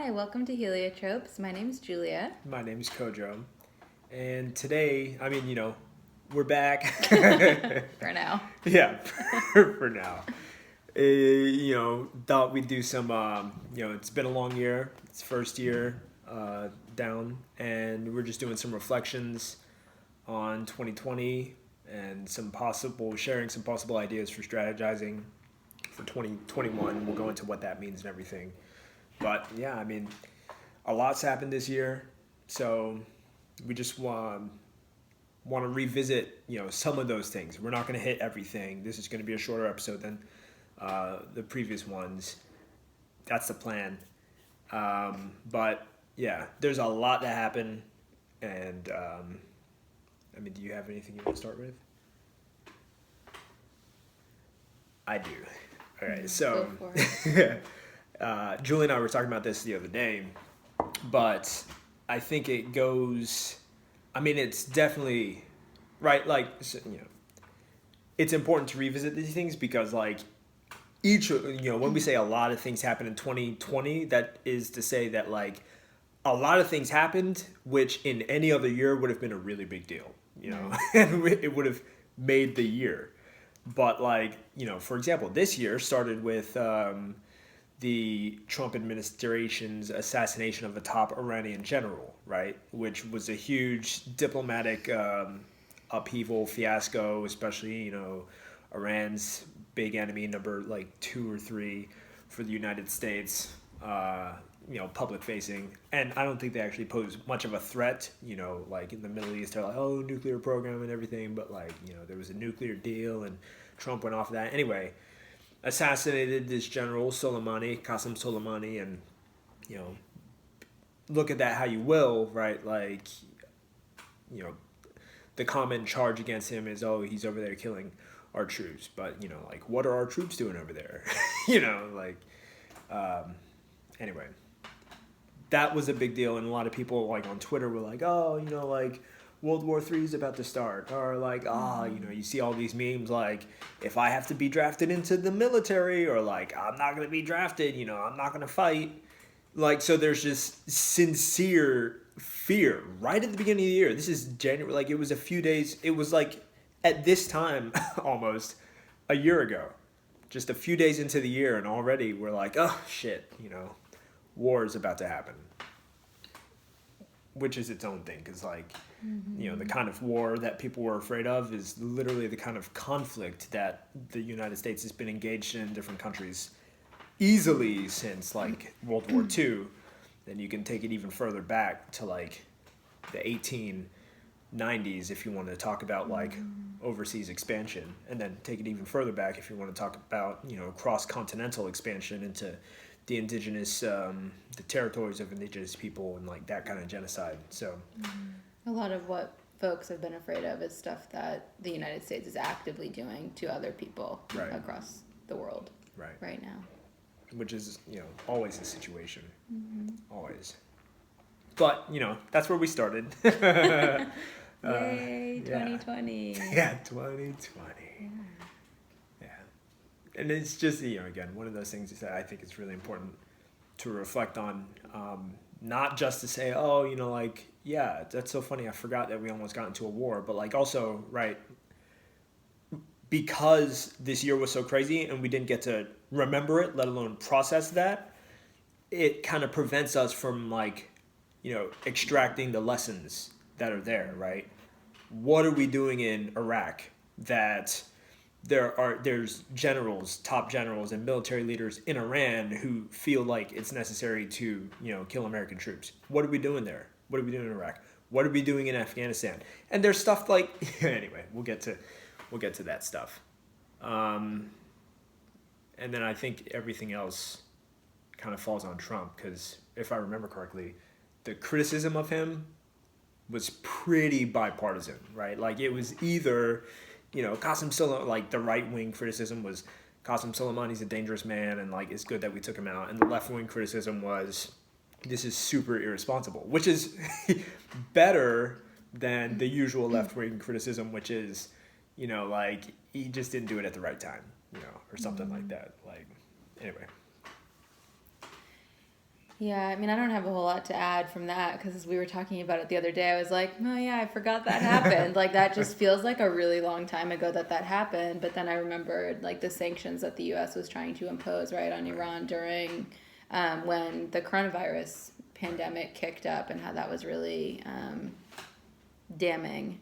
Hi, welcome to Heliotropes. My name's Julia. My name's Kojo. And today, we're back. For now. Yeah, for now. Thought we'd do some, it's been a long year. It's first year down. And we're just doing some reflections on 2020 and sharing some possible ideas for strategizing for 2021. We'll go into what that means and everything. But yeah, a lot's happened this year, so we just want to revisit, some of those things. We're not going to hit everything. This is going to be a shorter episode than the previous ones. That's the plan. But yeah, there's a lot that happened, and do you have anything you want to start with? I do. All right, so. Go for it. Julie and I were talking about this the other day, but I think it goes. It's definitely right. It's important to revisit these things because, when we say a lot of things happened in 2020, that is to say that a lot of things happened, which in any other year would have been a really big deal, and it would have made the year. But for example, this year started with. The Trump administration's assassination of a top Iranian general, right? Which was a huge diplomatic upheaval, fiasco, especially, Iran's big enemy, number 2 or 3 for the United States, public facing. And I don't think they actually pose much of a threat, in the Middle East, they're nuclear program and everything, but there was a nuclear deal and Trump went off of that. Anyway, assassinated this general Qasem Soleimani, and look at that how you will, right? The common charge against him is, he's over there killing our troops, but what are our troops doing over there? Anyway, that was a big deal, and a lot of people on Twitter were World War III is about to start, or you see all these memes if I have to be drafted into the military, or I'm not going to be drafted, I'm not going to fight. So there's just sincere fear right at the beginning of the year. This is January, it was a few days, it was at this time almost a year ago, just a few days into the year, and already we're oh shit, war is about to happen. Which is its own thing, because the kind of war that people were afraid of is literally the kind of conflict that the United States has been engaged in different countries easily since World War II. Then you can take it even further back to the 1890s if you want to talk about overseas expansion, and then take it even further back if you want to talk about cross-continental expansion into the indigenous, the territories of indigenous people, and that kind of genocide. So, a lot of what folks have been afraid of is stuff that the United States is actively doing to other people across the world right now. Which is, always the situation. Always. But, that's where we started. Yay, 2020. Yeah, 2020. And it's just, again, one of those things that I think it's really important to reflect on, not just to say, yeah, that's so funny, I forgot that we almost got into a war, but also, right, because this year was so crazy and we didn't get to remember it, let alone process that, it kind of prevents us from, extracting the lessons that are there, right? What are we doing in Iraq that... There's generals, top generals, and military leaders in Iran who feel it's necessary to, kill American troops. What are we doing there? What are we doing in Iraq? What are we doing in Afghanistan? And there's stuff anyway, we'll get to that stuff. And then I think everything else kind of falls on Trump, because if I remember correctly, the criticism of him was pretty bipartisan, right? It was either... Qasem Soleimani, the right-wing criticism was Qasem Soleimani's a dangerous man, and it's good that we took him out. And the left-wing criticism was this is super irresponsible, which is better than the usual left-wing criticism, which is, he just didn't do it at the right time, or something like that. Anyway. Yeah, I mean, I don't have a whole lot to add from that because as we were talking about it the other day, I was like, oh yeah, I forgot that happened. Like that just feels like a really long time ago that happened. But then I remembered like the sanctions that the U.S. was trying to impose right on Iran during when the coronavirus pandemic kicked up, and how that was really damning.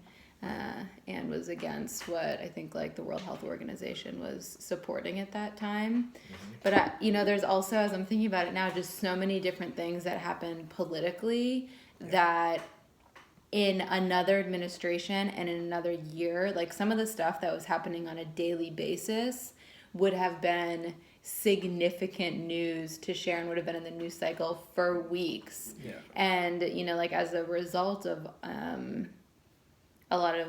And was against what I think like the World Health Organization was supporting at that time. But there's also, as I'm thinking about it now, just so many different things that happen politically that in another administration and in another year, like some of the stuff that was happening on a daily basis would have been significant news to share and would have been in the news cycle for weeks. Yeah. And, like as a result of a lot of,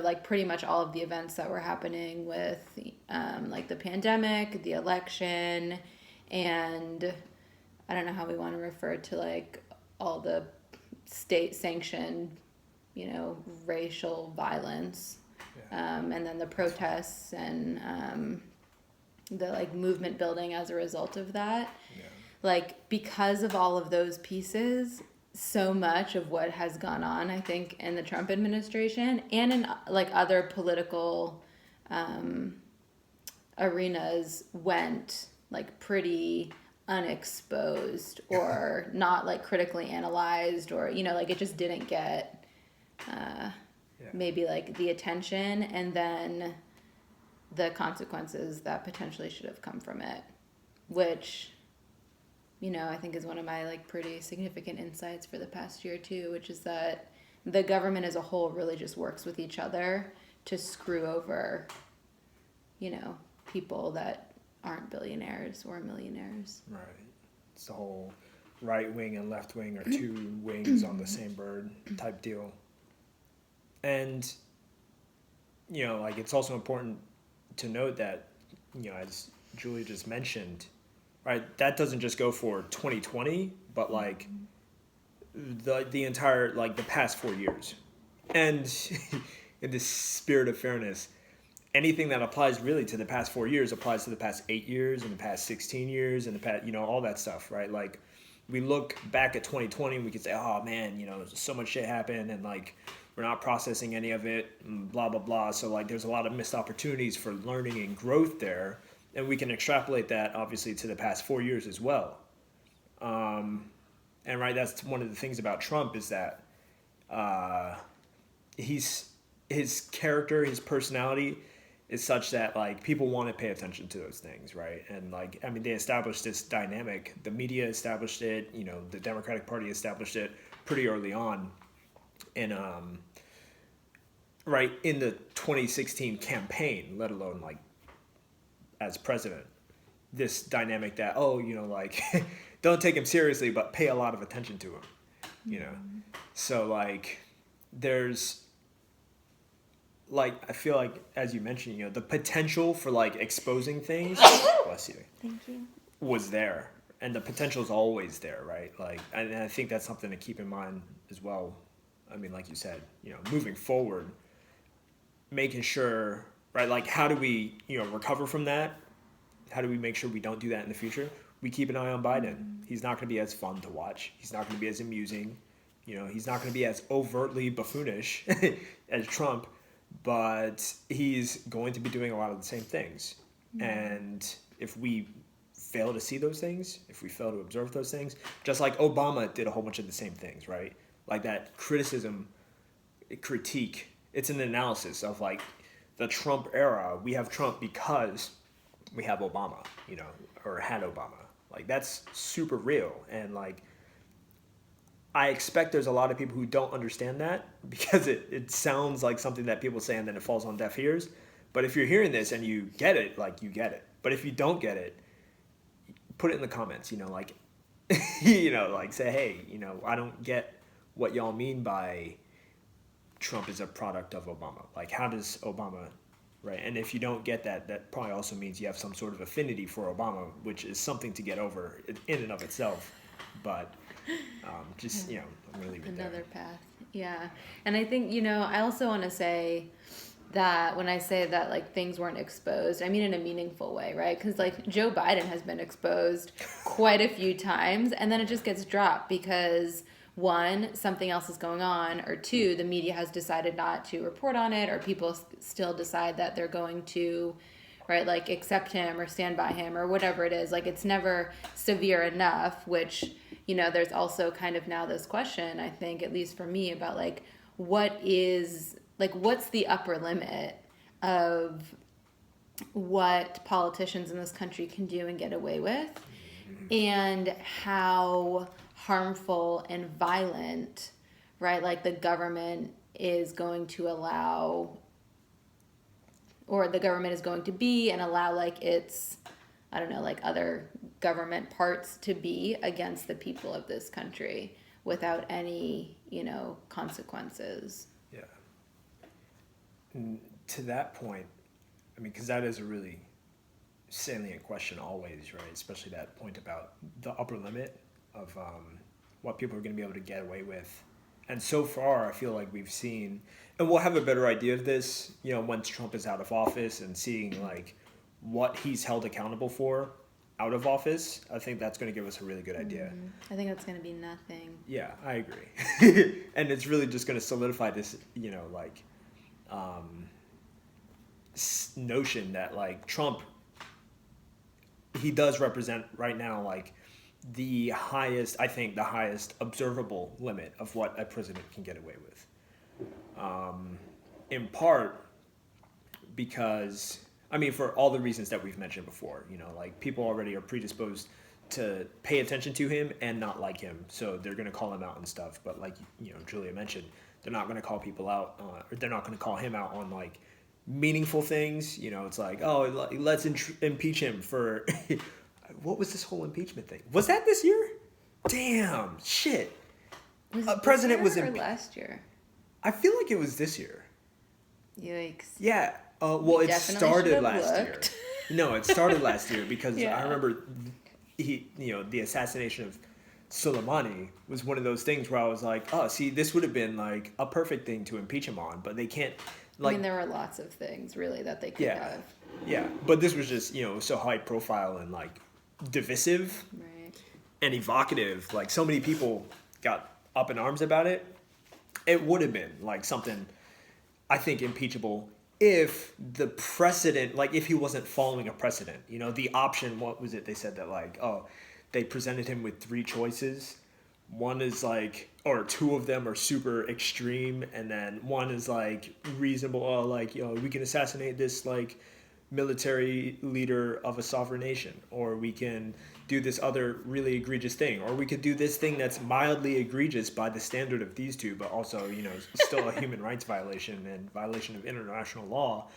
like pretty much all of the events that were happening with like the pandemic, the election, and I don't know how we want to refer to like all the state sanctioned, racial violence, and then the protests and the like movement building as a result of that. Yeah. Like because of all of those pieces, so much of what has gone on, I think, in the Trump administration and in like other political arenas went like pretty unexposed or not like critically analyzed, or like it just didn't get maybe like the attention and then the consequences that potentially should have come from it, which I think is one of my like pretty significant insights for the past year too, which is that the government as a whole really just works with each other to screw over, people that aren't billionaires or millionaires. Right. It's the whole right wing and left wing are two wings on the same bird type deal. And, like it's also important to note that, as Julia just mentioned, right, that doesn't just go for 2020, but like the entire, like the past 4 years. And in the spirit of fairness, anything that applies really to the past 4 years applies to the past 8 years and the past 16 years and the past, all that stuff, right? Like we look back at 2020 and we could say, oh man, so much shit happened and like we're not processing any of it, and blah, blah, blah. So like there's a lot of missed opportunities for learning and growth there. And we can extrapolate that obviously to the past 4 years as well. And right, that's one of the things about Trump is that his character, his personality is such that like people want to pay attention to those things, right? And like, I mean, they established this dynamic. The media established it, the Democratic Party established it pretty early on. And right in the 2016 campaign, let alone like as president, this dynamic that, like, don't take him seriously, but pay a lot of attention to him, So, like, there's, like, I feel like, as you mentioned, the potential for, like, exposing things, bless you. Thank you. Was there. And the potential is always there, right? Like, and I think that's something to keep in mind as well. I mean, like you said, moving forward, making sure, right, like how do we, recover from that? How do we make sure we don't do that in the future? We keep an eye on Biden. He's not going to be as fun to watch. He's not going to be as amusing. He's not going to be as overtly buffoonish as Trump, but he's going to be doing a lot of the same things. And if we fail to see those things, if we fail to observe those things, just like Obama did a whole bunch of the same things, right? Like that critique, it's an analysis of like the Trump era. We have Trump because we have Obama, or had Obama. Like that's super real. And like, I expect there's a lot of people who don't understand that because it sounds like something that people say and then it falls on deaf ears. But if you're hearing this and you get it, like you get it. But if you don't get it, put it in the comments, like, like say, hey, I don't get what y'all mean by Trump is a product of Obama. Like, how does Obama, right? And if you don't get that, that probably also means you have some sort of affinity for Obama, which is something to get over in and of itself. But just, I'm going to leave it another there. path. Yeah. And I think, I also want to say, that when I say that like things weren't exposed, I mean in a meaningful way, right? Because like Joe Biden has been exposed quite a few times, and then it just gets dropped because one, something else is going on, or two, the media has decided not to report on it, or people still decide that they're going to, right, like accept him or stand by him or whatever it is. Like it's never severe enough, which, you know, there's also kind of now this question, I think, at least for me, about like what's the upper limit of what politicians in this country can do and get away with, and how harmful and violent, right, like the government is going to allow, or the government is going to be and allow like its, I don't know, like other government parts to be against the people of this country without any, you know, consequences. Yeah. And to that point, I mean, because that is a really salient question always, right? Especially that point about the upper limit of what people are going to be able to get away with. And so far, I feel like we've seen, and we'll have a better idea of this, you know, once Trump is out of office and seeing like what he's held accountable for out of office. I think that's going to give us a really good idea. I think that's going to be nothing. Yeah, I agree. And it's really just going to solidify this, you know, like notion that like Trump, he does represent right now like the highest, I think the highest observable limit of what a president can get away with. In part because, I mean, for all the reasons that we've mentioned before, you know, like people already are predisposed to pay attention to him and not like him. So they're going to call him out and stuff. But like, you know, Julia mentioned, they're not going to call people out, or they're not going to call him out on like meaningful things. You know, it's like, oh, let's impeach him for, what was this whole impeachment thing? Was that this year? Damn, shit. Was President was or last year? I feel like it was this year. Yikes. Yeah. Well, it started last year. No, it started last year because Yeah. I remember the assassination of Soleimani was one of those things where I was like, oh, see, this would have been like a perfect thing to impeach him on, but they can't. Like, I mean, there were lots of things really that they could have. Yeah, but this was just, you know, so high profile and like divisive, right, and evocative. Like so many people got up in arms about it. It would have been like something, I think, impeachable if the precedent, like if he wasn't following a precedent. You know, the option, what was it? They said that like, oh, they presented him with 3 choices. One is like, or 2 of them are super extreme, and then one is like reasonable, like, you know, we can assassinate this like military leader of a sovereign nation, or we can do this other really egregious thing, or we could do this thing that's mildly egregious by the standard of these 2, but also, you know, still a human rights violation and violation of international law.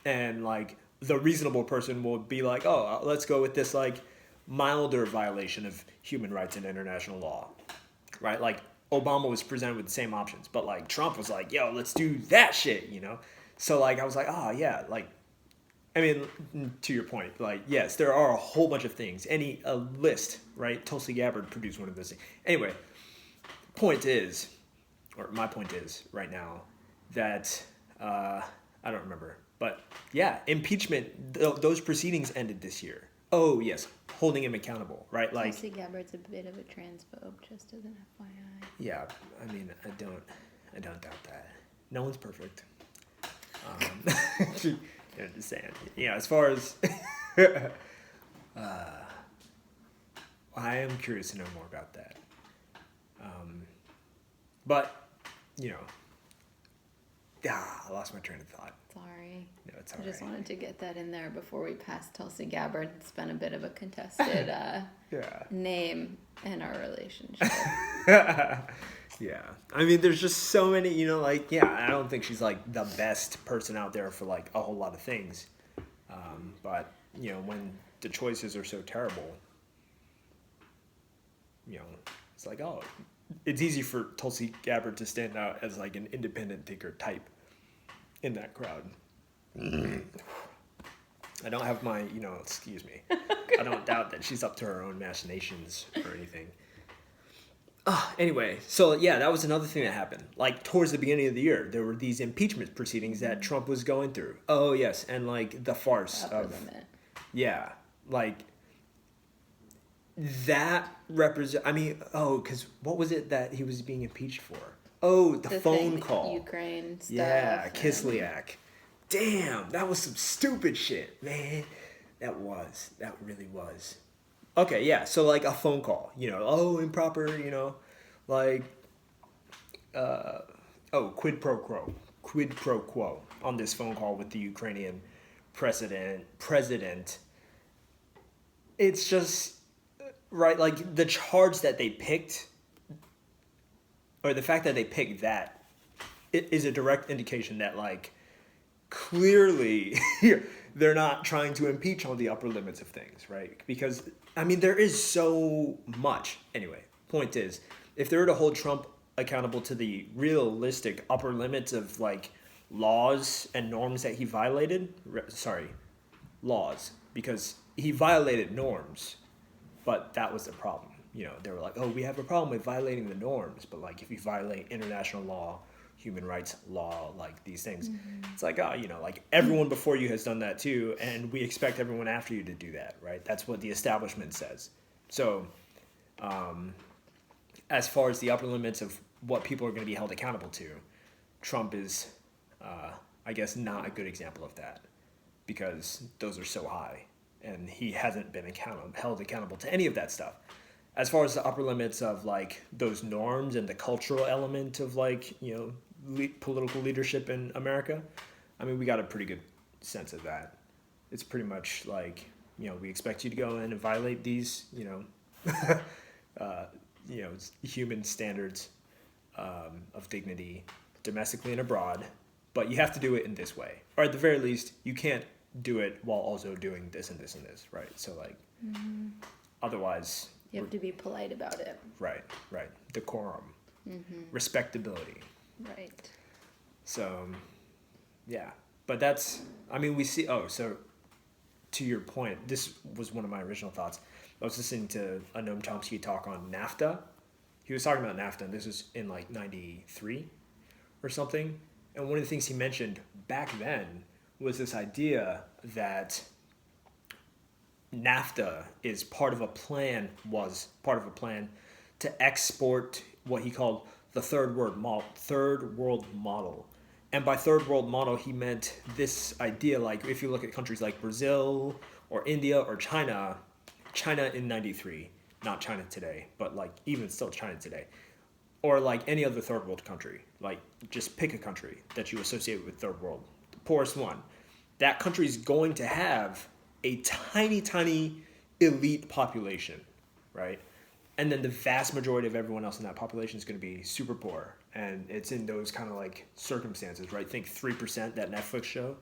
And like the reasonable person will be like, oh, let's go with this like milder violation of human rights and international law, right? Like Obama was presented with the same options, but like Trump was like, yo, let's do that shit, you know? So like I was like, oh yeah, like, I mean, to your point, like, yes, there are a whole bunch of things. A list, right? Tulsi Gabbard produced one of those things. Anyway, my point is right now that, I don't remember, but yeah, impeachment, those proceedings ended this year. Oh, yes, holding him accountable, right? Like Tulsi Gabbard's a bit of a transphobe, just as an FYI. Yeah, I mean, I don't doubt that. No one's perfect. I'm just saying. Yeah, as far as I am curious to know more about that. But you know, I lost my train of thought. Sorry. No, it's all I just right. wanted to get that in there before we passed Tulsi Gabbard. It's been a bit of a contested name in our relationship. Yeah. I mean, there's just so many, you know, like, yeah, I don't think she's like the best person out there for like a whole lot of things. But, you know, when the choices are so terrible, you know, it's like, oh, it's easy for Tulsi Gabbard to stand out as like an independent thinker type in that crowd. I don't have my, you know, excuse me. I don't doubt that she's up to her own machinations or anything. Anyway, so yeah, that was another thing that happened. Like towards the beginning of the year, there were these impeachment proceedings that Trump was going through. Oh yes, and like the farce The upper of limit. yeah, like that represent. I mean, because what was it that he was being impeached for? Oh, the phone thing, call. Ukraine stuff. Yeah, Kislyak. Damn, that was some stupid shit, man. That was. That really was. Okay, yeah. So like a phone call, improper, like quid pro quo, on this phone call with the Ukrainian president. It's just right, like the charge that they picked, or the fact that they picked that, it is a direct indication that like clearly they're not trying to impeach on the upper limits of things, right? Because I mean there is so much. Anyway, point is, if they were to hold Trump accountable to the realistic upper limits of like laws and norms that he violated, laws, because he violated norms, but that was the problem. They were like, oh, we have a problem with violating the norms, but like if you violate international law, human rights law, like these things, it's like, like everyone before you has done that too, and we expect everyone after you to do that, right? That's what the establishment says. So, as far as the upper limits of what people are going to be held accountable to, Trump is, I guess, not a good example of that, because those are so high, and he hasn't been held accountable to any of that stuff. As far as the upper limits of like those norms and the cultural element of like political leadership in America, I mean we got a pretty good sense of that. It's pretty much like we expect you to go in and violate these human standards of dignity domestically and abroad, but you have to do it in this way, or at the very least you can't do it while also doing this and this and this, right? So like otherwise You have to be polite about it. right decorum, respectability, Right. so yeah, but that's, I mean we see, so to your point, this was one of my original thoughts. I was listening to a Noam Chomsky talk on NAFTA. He was talking about NAFTA, and this was in like 93 or something, and one of the things he mentioned back then was this idea that NAFTA was part of a plan to export what he called the third world model. And by third world model, he meant this idea, like if you look at countries like Brazil or India or China in 93, not China today, but like even still China today, or like any other third world country, like just pick a country that you associate with third world, the poorest one. That country is going to have a tiny, tiny elite population, right? And then the vast majority of everyone else in that population is going to be super poor. And it's in those kind of like circumstances, right? Think 3%, that Netflix show,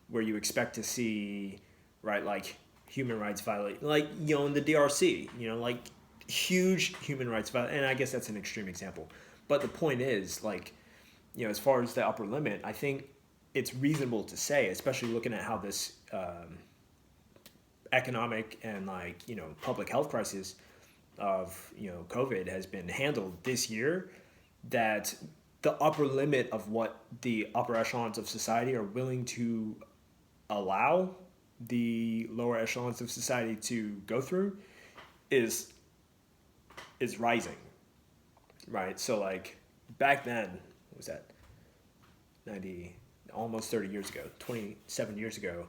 where you expect to see, right, like human rights violate, like, in the DRC, like huge human rights violate. And I guess that's an extreme example. But the point is, like, as far as the upper limit, I think it's reasonable to say, especially looking at how this economic and like public health crisis of COVID has been handled this year, that the upper limit of what the upper echelons of society are willing to allow the lower echelons of society to go through is rising, right? So like back then, what was that, 90, almost 30 years ago, 27 years ago,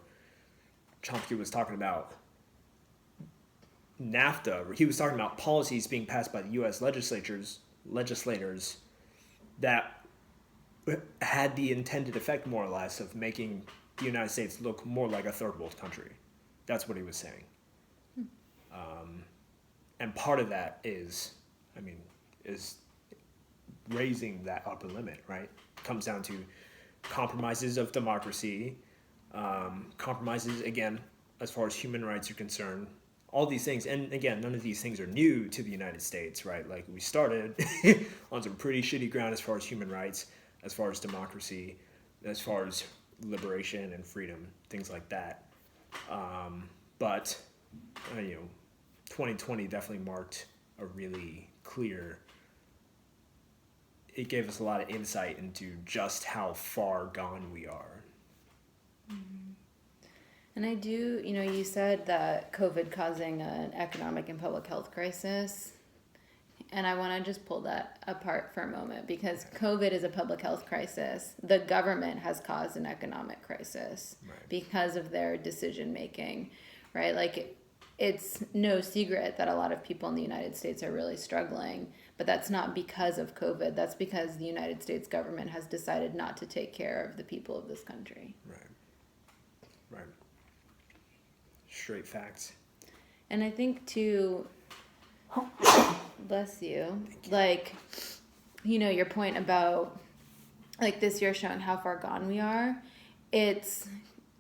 Chomsky was talking about NAFTA. He was talking about policies being passed by the U.S. legislators that had the intended effect, more or less, of making the United States look more like a third world country. That's what he was saying. And part of that is raising that upper limit, right? It comes down to compromises of democracy, compromises, again, as far as human rights are concerned, all these things. And again, none of these things are new to the United States, right? Like we started on some pretty shitty ground as far as human rights, as far as democracy, as far as liberation and freedom, things like that. But 2020 definitely marked a really clear it gave us a lot of insight into just how far gone we are. And I do, you said that COVID causing an economic and public health crisis. And I want to just pull that apart for a moment because COVID is a public health crisis. The government has caused an economic crisis because of their decision making, right? Like, it's no secret that a lot of people in the United States are really struggling, but that's not because of COVID. That's because the United States government has decided not to take care of the people of this country. Right. Straight facts. And I think too, bless you, like, your point about like this year showing how far gone we are, it's,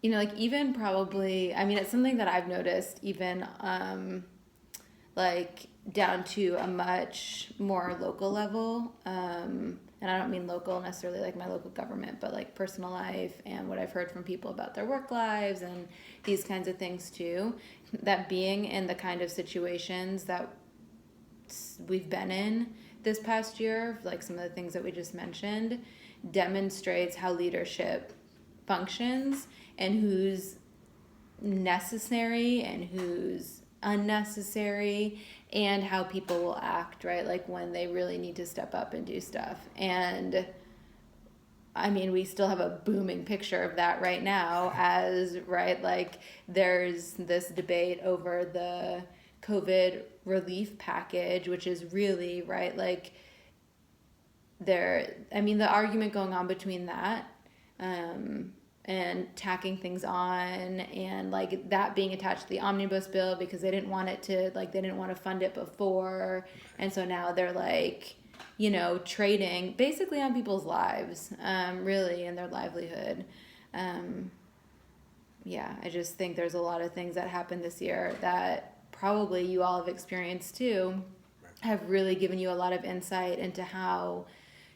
like even probably, I mean, it's something that I've noticed even like down to a much more local level. And I don't mean local necessarily like my local government, but like personal life and what I've heard from people about their work lives and these kinds of things too, that being in the kind of situations that we've been in this past year, like some of the things that we just mentioned, demonstrates how leadership functions and who's necessary and who's unnecessary and how people will act, right? Like when they really need to step up and do stuff. And I mean, we still have a booming picture of that right now as, right, like there's this debate over the COVID relief package, which is really, right, like the argument going on between that and tacking things on and like that being attached to the omnibus bill because they didn't want to fund it before. And so now they're like, trading basically on people's lives, really, and their livelihood. I just think there's a lot of things that happened this year that probably you all have experienced too, have really given you a lot of insight into how,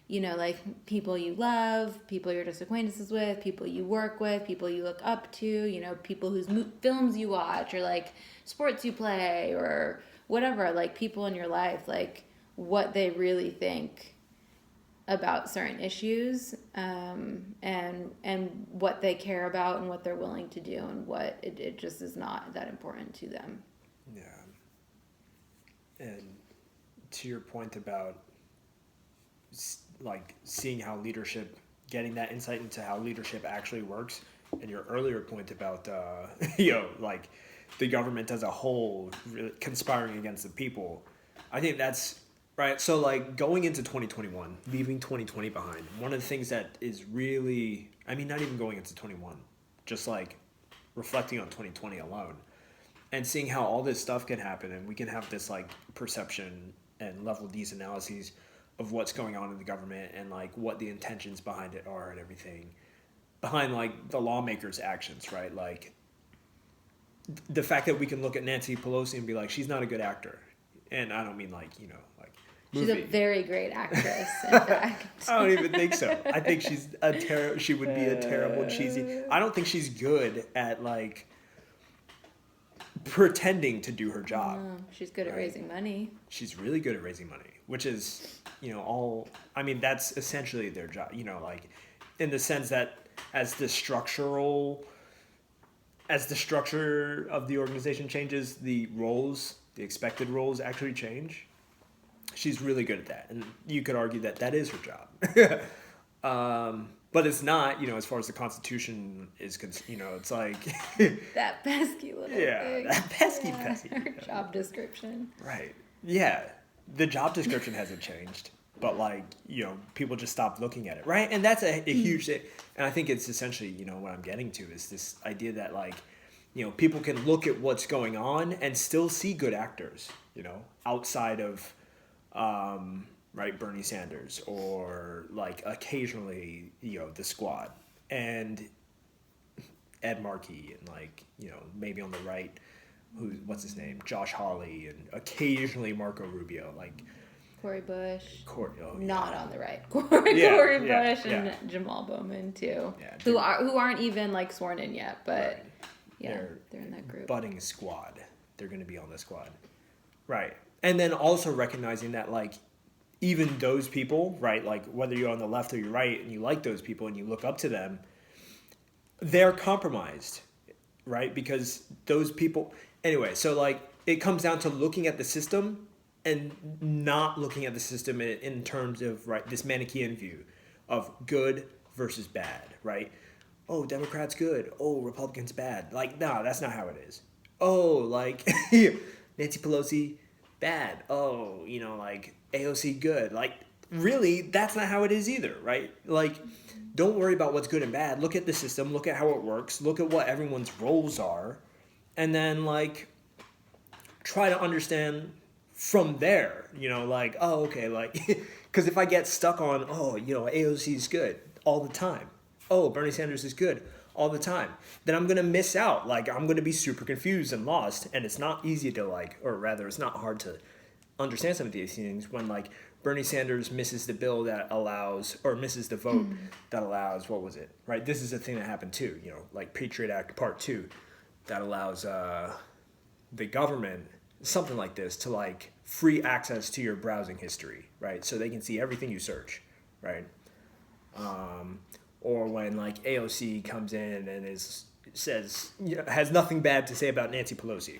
like people you love, people you're just acquaintances with, people you work with, people you look up to, people whose films you watch or like sports you play or whatever, like people in your life, like what they really think about certain issues, and what they care about and what they're willing to do and what it just is not that important to them. Yeah. And to your point about like seeing how leadership, getting that insight into how leadership actually works, and your earlier point about like the government as a whole really conspiring against the people, I think that's right. So like going into 2021, leaving 2020 behind, one of the things that is really, I mean, not even going into 21, just like reflecting on 2020 alone and seeing how all this stuff can happen, and we can have this like perception and level these analyses of what's going on in the government and like what the intentions behind it are and everything behind like the lawmakers' actions, right? Like the fact that we can look at Nancy Pelosi and be like, she's not a good actor. And I don't mean like, like movie. She's a very great actress, in fact. I don't even think so. I think she would be a terrible cheesy. I don't think she's good at like pretending to do her job. No, she's good at raising money. She's really good at raising money, which is, I mean, that's essentially their job, like in the sense that as the structure of the organization changes, the expected roles actually change. She's really good at that. And you could argue that that is her job. But it's not, as far as the Constitution is concerned, it's like... that pesky little thing. That pesky. Her job description. Right. Yeah. The job description hasn't changed, but like, people just stop looking at it, right? And that's a huge thing. And I think it's essentially, what I'm getting to is this idea that like, people can look at what's going on and still see good actors, outside of... right, Bernie Sanders, or like occasionally, the Squad and Ed Markey, and like, maybe on the right, what's his name, Josh Hawley, and occasionally Marco Rubio, like Cory Bush. Yeah. Not on the right. Cory Bush and Jamal Bowman too, who aren't even like sworn in yet, but they're in that group. Budding Squad. They're going to be on the Squad, right? And then also recognizing that like even those people, right? Like whether you're on the left or you're right and you like those people and you look up to them, they're compromised, right? Because those people, anyway, so like it comes down to looking at the system and not looking at the system in terms of, right, this Manichaean view of good versus bad, right? Oh, Democrats good. Oh, Republicans bad. Like, no, that's not how it is. Oh, like Nancy Pelosi bad. Oh, like AOC good. Like, really, that's not how it is either, right? Like, don't worry about what's good and bad. Look at the system. Look at how it works. Look at what everyone's roles are, and then like try to understand from there. Like, oh, okay, like because if I get stuck on, oh, AOC is good all the time, oh, Bernie Sanders is good all the time, then I'm gonna miss out. Like, I'm gonna be super confused and lost, and it's not easy to like, or rather, it's not hard to understand some of these things when like Bernie Sanders misses the bill that allows, or misses the vote that allows, what was it, right? This is a thing that happened too, like Patriot Act Part 2 that allows the government, something like this, to like free access to your browsing history, right? So they can see everything you search, right? Or when like AOC comes in and says, has nothing bad to say about Nancy Pelosi,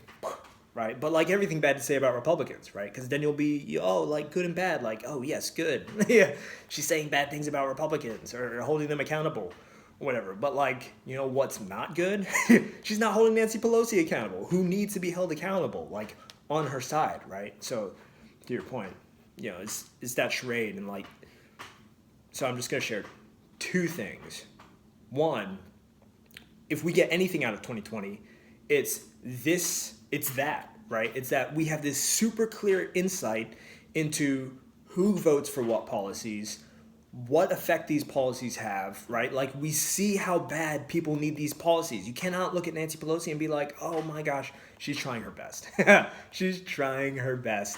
right? But like everything bad to say about Republicans, right? Because then you'll be, oh, like good and bad, like, oh yes, good. Yeah, she's saying bad things about Republicans or holding them accountable, or whatever. But like, what's not good? She's not holding Nancy Pelosi accountable, who needs to be held accountable, like on her side, right? So to your point, it's that charade. And like, so I'm just gonna share two things. One, if we get anything out of 2020, it's that, right? It's that we have this super clear insight into who votes for what policies, what effect these policies have, right? Like, we see how bad people need these policies. You cannot look at Nancy Pelosi and be like, oh my gosh, she's trying her best. She's trying her best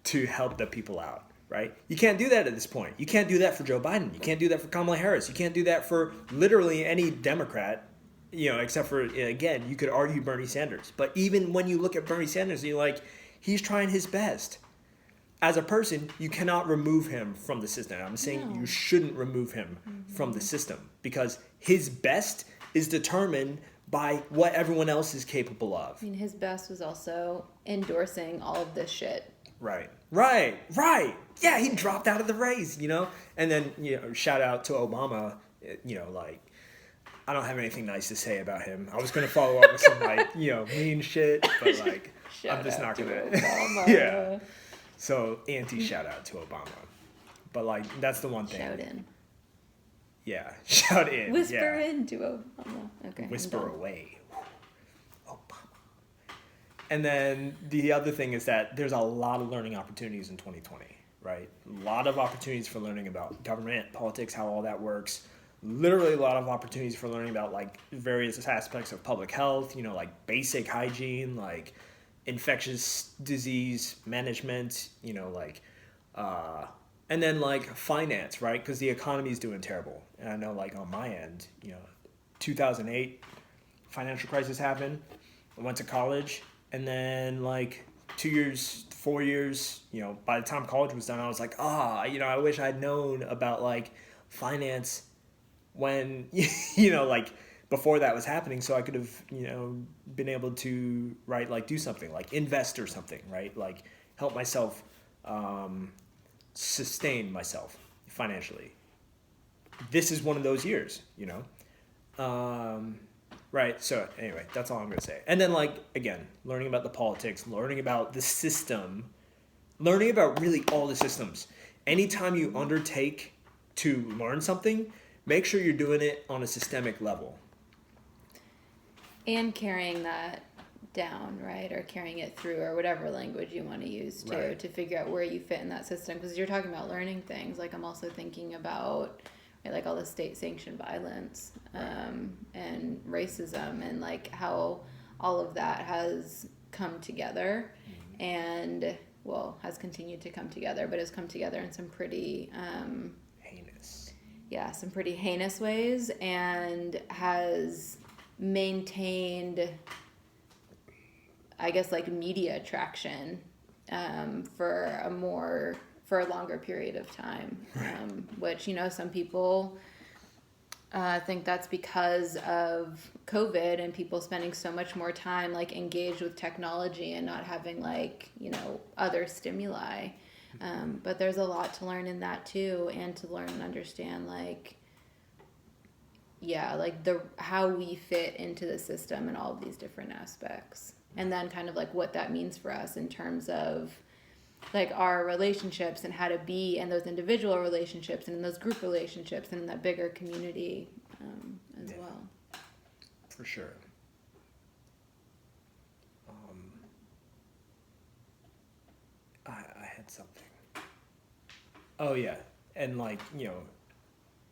to help the people out, right? You can't do that at this point. You can't do that for Joe Biden. You can't do that for Kamala Harris. You can't do that for literally any Democrat, except for, again, you could argue Bernie Sanders. But even when you look at Bernie Sanders, you're like, he's trying his best. As a person, you cannot remove him from the system. I'm saying you shouldn't remove him from the system, because his best is determined by what everyone else is capable of. I mean, his best was also endorsing all of this shit. Right. Yeah, he dropped out of the race, And then, shout out to Obama, like, I don't have anything nice to say about him. I was going to follow up with some, like, mean shit, but, like, I'm just not going to. Yeah. So, shout out to Obama. But, like, that's the one thing. Shout in. Yeah, shout in. Whisper into Obama. Okay. Whisper away. Obama. And then the other thing is that there's a lot of learning opportunities in 2020, right? A lot of opportunities for learning about government, politics, how all that works. Literally a lot of opportunities for learning about like various aspects of public health, like basic hygiene, like infectious disease management, and then like finance, right? Because the economy is doing terrible. And I know like on my end, 2008 financial crisis happened. I went to college, and then like 2 years, 4 years, by the time college was done, I was like, I wish I'd known about like finance when, like before that was happening, so I could have, been able to, right, like do something, like invest or something, right? Like help myself sustain myself financially. This is one of those years, right? So anyway, that's all I'm going to say. And then like, again, learning about the politics, learning about the system, learning about really all the systems. Anytime you undertake to learn something, make sure you're doing it on a systemic level. And carrying that down, right? Or carrying it through, or whatever language you want to use to figure out where you fit in that system. Because you're talking about learning things. Like, I'm also thinking about, right, like all the state-sanctioned violence and racism, and like how all of that has come together and, well, has continued to come together, but has come together in some pretty... heinous. Yeah, some pretty heinous ways, and has maintained, I guess, like media traction for a more for a longer period of time, which, you know, some people think that's because of COVID and people spending so much more time like engaged with technology and not having like, you know, other stimuli. But there's a lot to learn in that too, and to learn and understand like, yeah, like how we fit into the system and all of these different aspects. And then kind of like what that means for us in terms of like our relationships and how to be in those individual relationships and in those group relationships and in that bigger community as well. For sure. I had something. Oh yeah, and like, you know,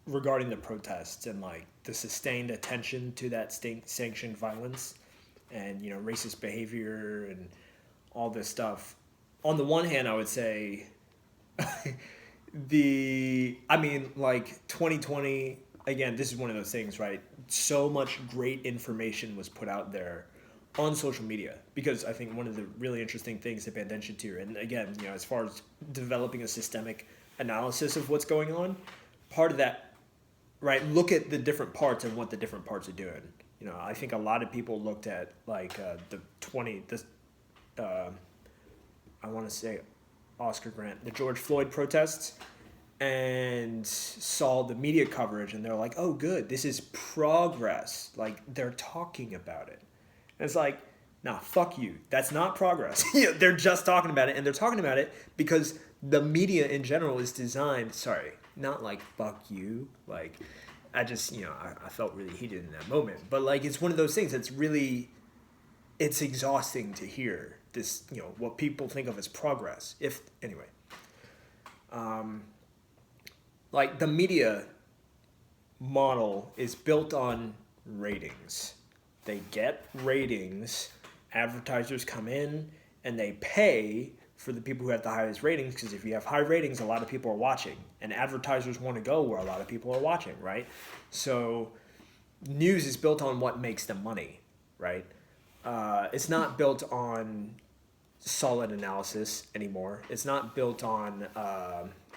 regarding the protests and like the sustained attention to that state sanctioned violence and, you know, racist behavior and all this stuff. On the one hand, I would say like 2020, again, this is one of those things, right? So much great information was put out there on social media, because I think one of the really interesting things to pay attention to, and again, you know, as far as developing a systemic analysis of what's going on, part of that, right, look at the different parts and what the different parts are doing. You know, I think a lot of people looked at like I want to say Oscar Grant, the George Floyd protests, and saw the media coverage, and they're like, oh good, this is progress, like they're talking about it. And it's like, nah, fuck you, that's not progress. They're just talking about it, and they're talking about it because the media in general is designed, sorry, not like fuck you, like I just, you know, I felt really heated in that moment, but like it's one of those things that's really, it's exhausting to hear this, you know, what people think of as progress. Like the media model is built on ratings. They get ratings, advertisers come in and they pay for the people who have the highest ratings, because if you have high ratings, a lot of people are watching, and advertisers want to go where a lot of people are watching, right? So news is built on what makes them money, right? It's not built on solid analysis anymore. It's not built on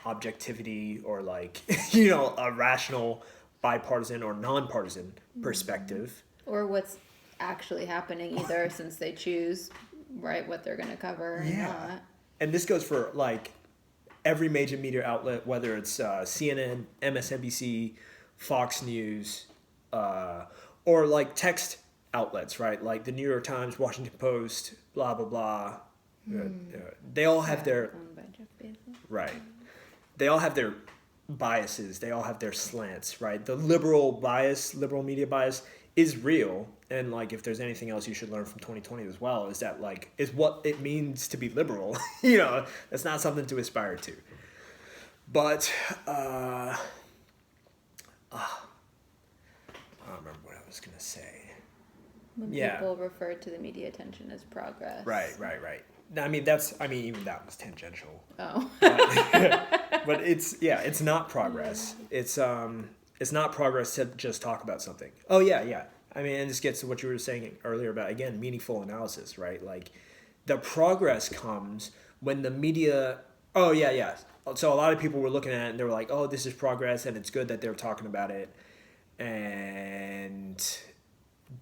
objectivity or like, you know, a rational, bipartisan or nonpartisan perspective. Or what's actually happening either, since they choose, right, what they're going to cover and not. And this goes for like every major media outlet, whether it's CNN, MSNBC, Fox News, or like text outlets, right? Like the New York Times, Washington Post, blah, blah, blah. They all have their... Owned by Jeff Bezos. Right. They all have their biases. They all have their slants, right? The liberal media bias is real. And like, if there's anything else you should learn from 2020 as well, is that like, is what it means to be liberal. You know, that's not something to aspire to. But, I don't remember what I was going to say. When people refer to the media attention as progress. Right. I mean, even that was tangential. Oh. But it's not progress. It's not progress to just talk about something. Oh, yeah. I mean, and this gets to what you were saying earlier about, again, meaningful analysis, right? Like, the progress comes when the media... Oh, yeah. So a lot of people were looking at it, and they were like, oh, this is progress, and it's good that they're talking about it. And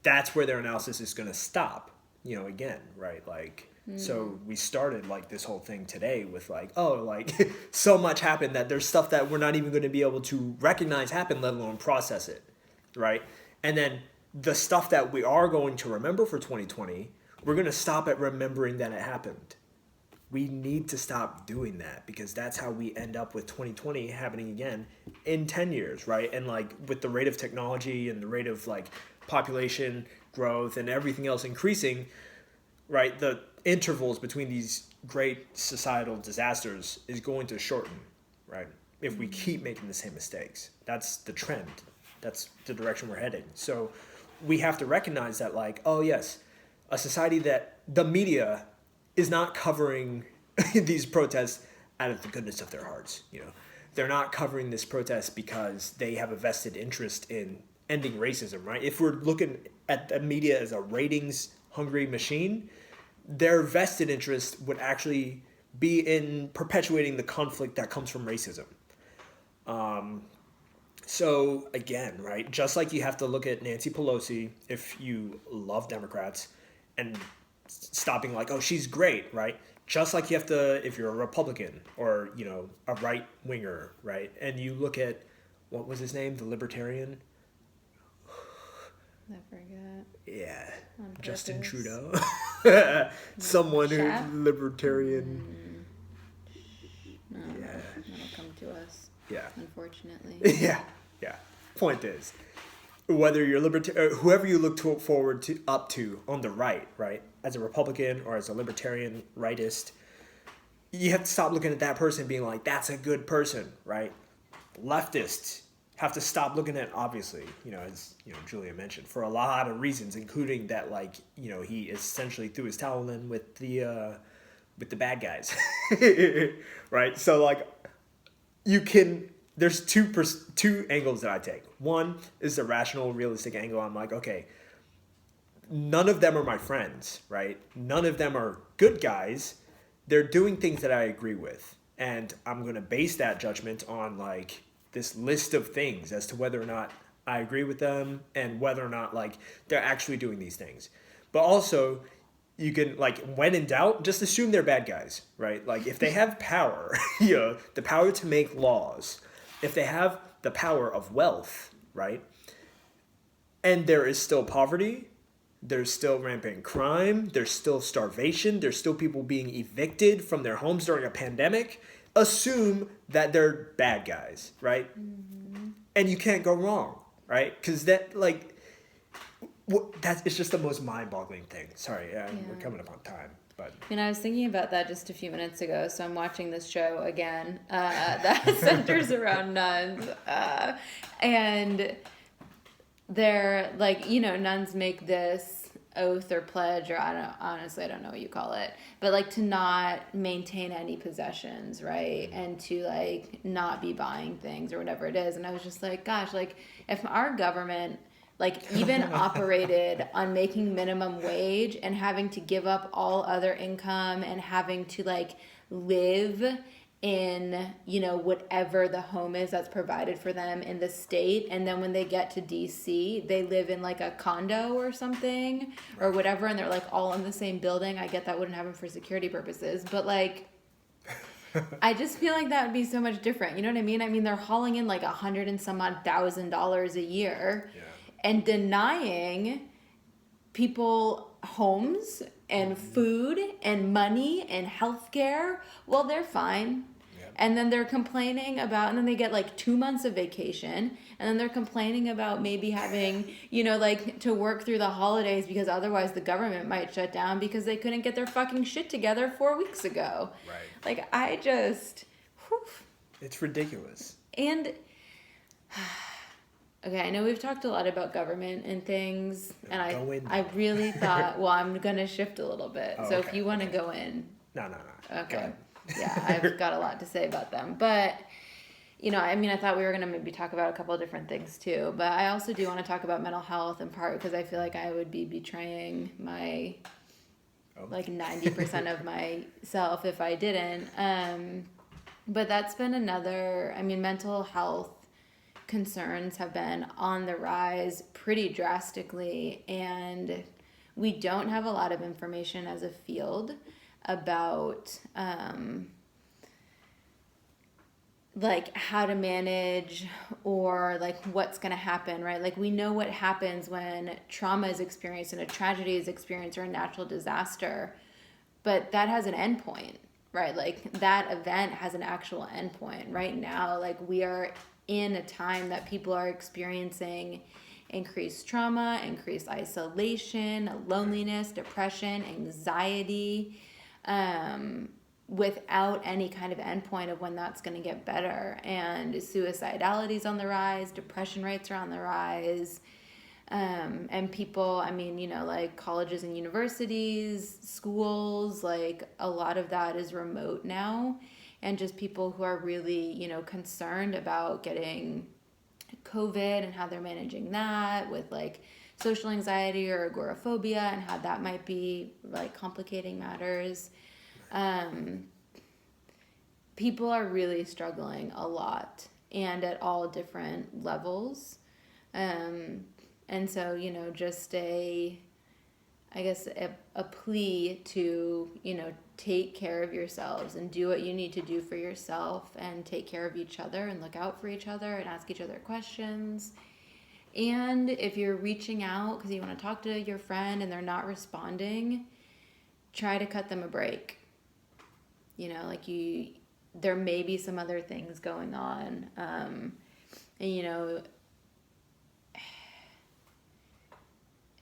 that's where their analysis is going to stop, you know, again, right? Like... So we started like this whole thing today with like, oh, like so much happened that there's stuff that we're not even going to be able to recognize happened, let alone process it, right? And then the stuff that we are going to remember for 2020, we're going to stop at remembering that it happened. We need to stop doing that, because that's how we end up with 2020 happening again in 10 years, right? And like with the rate of technology and the rate of like population growth and everything else increasing, right? The intervals between these great societal disasters is going to shorten, right? If we keep making the same mistakes. That's the trend. That's the direction we're heading. So we have to recognize that, like, oh yes, a society that the media is not covering these protests out of the goodness of their hearts, you know. They're not covering this protest because they have a vested interest in ending racism, right? If we're looking at the media as a ratings hungry machine, their vested interest would actually be in perpetuating the conflict that comes from racism. So again, right, just like you have to look at Nancy Pelosi if you love Democrats and stopping like, oh, she's great, right? Just like you have to if you're a Republican or, a right winger, right? And you look at what was his name, the libertarian? I forget. Yeah, On Justin purpose. Trudeau. Someone who Chap? libertarian. No, Yeah. that'll come to us. Yeah. Unfortunately. Yeah. Point is, whether you're whoever you look forward to up to on the right, as a Republican or as a libertarian rightist, you have to stop looking at that person and being like, that's a good person, right? Leftists have to stop looking at, obviously, as Julia mentioned, for a lot of reasons, including that, he essentially threw his towel in with the bad guys, right? So there's two angles that I take. One is the rational, realistic angle. I'm like, okay, none of them are my friends, right? None of them are good guys. They're doing things that I agree with, and I'm going to base that judgment on this list of things as to whether or not I agree with them and whether or not they're actually doing these things. But also, you can when in doubt, just assume they're bad guys, right? If they have power, the power to make laws, if they have the power of wealth, right? And there is still poverty, there's still rampant crime, there's still starvation, there's still people being evicted from their homes during a pandemic. Assume that they're bad guys, right? Mm-hmm. And you can't go wrong, right? Because it's just the most mind-boggling thing. Sorry, we're coming up on time. But I was thinking about that just a few minutes ago. So I'm watching this show again that centers around nuns. And they're nuns make this oath or pledge, or I don't know what you call it, but to not maintain any possessions, right? And to not be buying things or whatever it is. And I was just like, gosh, if our government even operated on making minimum wage and having to give up all other income and having to live in whatever the home is that's provided for them in the state, and then when they get to DC they live in a condo or something or whatever, and they're all in the same building. I get that wouldn't happen for security purposes, but I just feel that would be so much different. You know what I mean? I mean, they're hauling in $100 and some odd $1,000 a year, and denying people homes and food and money and healthcare. Well, they're fine. And then they're complaining about, and then they get 2 months of vacation, and then they're complaining about maybe having, to work through the holidays because otherwise the government might shut down because they couldn't get their fucking shit together 4 weeks ago. Right. I just, whew. It's ridiculous. And, okay, I know we've talked a lot about government and things, and I really thought, well, I'm going to shift a little bit. So if you want to go in. No. Okay. Yeah, I've got a lot to say about them. But, I thought we were going to maybe talk about a couple of different things too. But I also do want to talk about mental health in part because I feel like I would be betraying my, 90% of myself if I didn't. But that's been another, mental health concerns have been on the rise pretty drastically. And we don't have a lot of information as a field about how to manage or what's going to happen, right? We know what happens when trauma is experienced and a tragedy is experienced or a natural disaster, but that has an endpoint, right? That event has an actual endpoint. Right now, we are in a time that people are experiencing increased trauma, increased isolation, loneliness, depression, anxiety, without any kind of endpoint of when that's going to get better. And suicidality is on the rise, depression rates are on the rise, and people, colleges and universities, schools, a lot of that is remote now, and just people who are really, concerned about getting COVID and how they're managing that with social anxiety or agoraphobia and how that might be complicating matters. people are really struggling a lot and at all different levels. And so, just a plea to, take care of yourselves and do what you need to do for yourself and take care of each other and look out for each other and ask each other questions. And if you're reaching out because you want to talk to your friend and they're not responding, try to cut them a break. There may be some other things going on.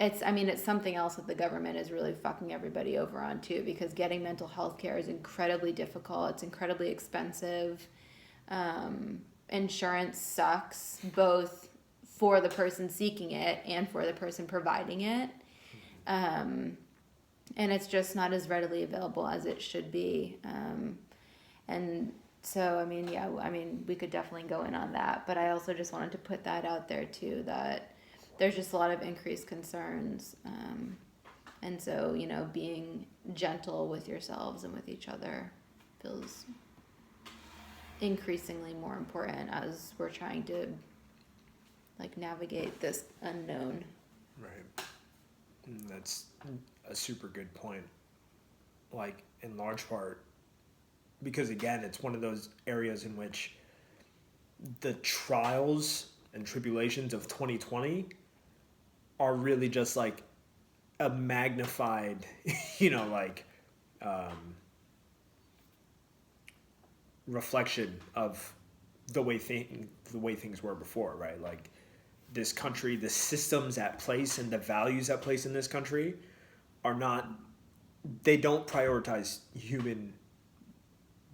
It's something else that the government is really fucking everybody over on too, because getting mental health care is incredibly difficult. It's incredibly expensive. Insurance sucks, both for the person seeking it and for the person providing it. And it's just not as readily available as it should be. And so, we could definitely go in on that, but I also just wanted to put that out there too, that there's just a lot of increased concerns. And so, being gentle with yourselves and with each other feels increasingly more important as we're trying to navigate this unknown. Right. That's a super good point. In large part, because again, it's one of those areas in which the trials and tribulations of 2020 are really just a magnified, reflection of the way things were before, right? This country, the systems at place and the values at place in this country they don't prioritize human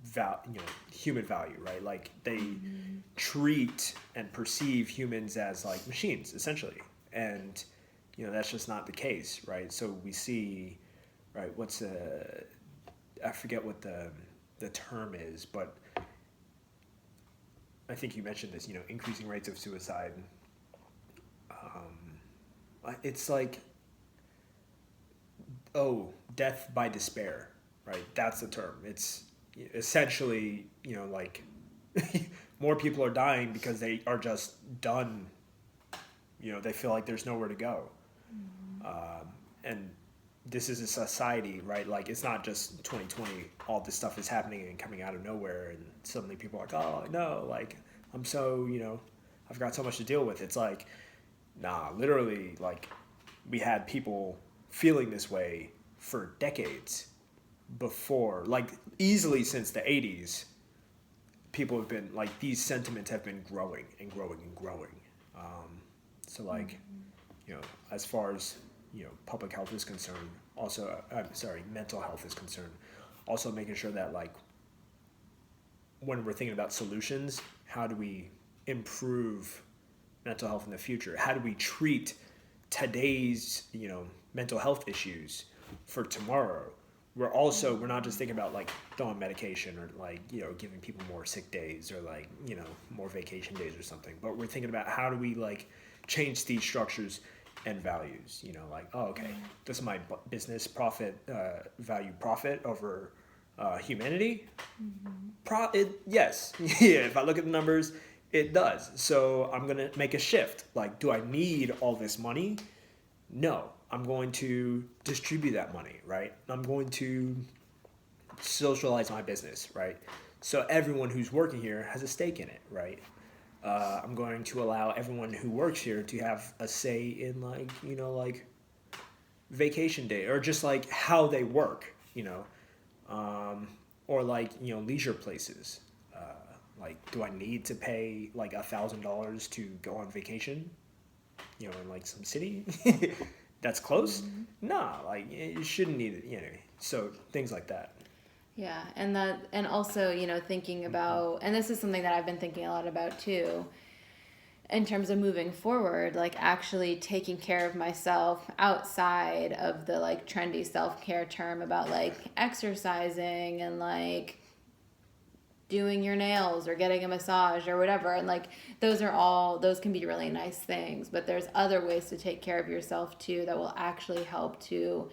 value, right? They treat and perceive humans as machines, essentially. And, that's just not the case, right? So we see, right, I forget what the term is, but I think you mentioned this, increasing rates of suicide. It's death by despair, right? That's the term. It's essentially, more people are dying because they are just done. They feel like there's nowhere to go. And this is a society, right? It's not just 2020. All this stuff is happening and coming out of nowhere, and suddenly people are oh no, I'm so, I've got so much to deal with. It's nah, literally, we had people feeling this way for decades before, easily since the 80s. People have been these sentiments have been growing and growing and growing. As far as public health is concerned, also mental health is concerned, also making sure that when we're thinking about solutions, how do we improve mental health in the future? How do we treat today's mental health issues for tomorrow? We're not just thinking about throwing medication or giving people more sick days or more vacation days or something, but we're thinking about how do we change these structures and values. Okay, this is my business value profit over humanity. Yes. Yeah, if I look at the numbers, it does. So I'm going to make a shift. Do I need all this money? No. I'm going to distribute that money, right? I'm going to socialize my business, right? So everyone who's working here has a stake in it, right? I'm going to allow everyone who works here to have a say in vacation day or just how they work, or leisure places. Do I need to pay $1,000 to go on vacation, in some city that's close? Nah, you shouldn't need it, so things like that. Yeah, and also, thinking about, and this is something that I've been thinking a lot about too, in terms of moving forward, actually taking care of myself outside of the trendy self-care term about exercising and doing your nails or getting a massage or whatever. And those can be really nice things, but there's other ways to take care of yourself too that will actually help to,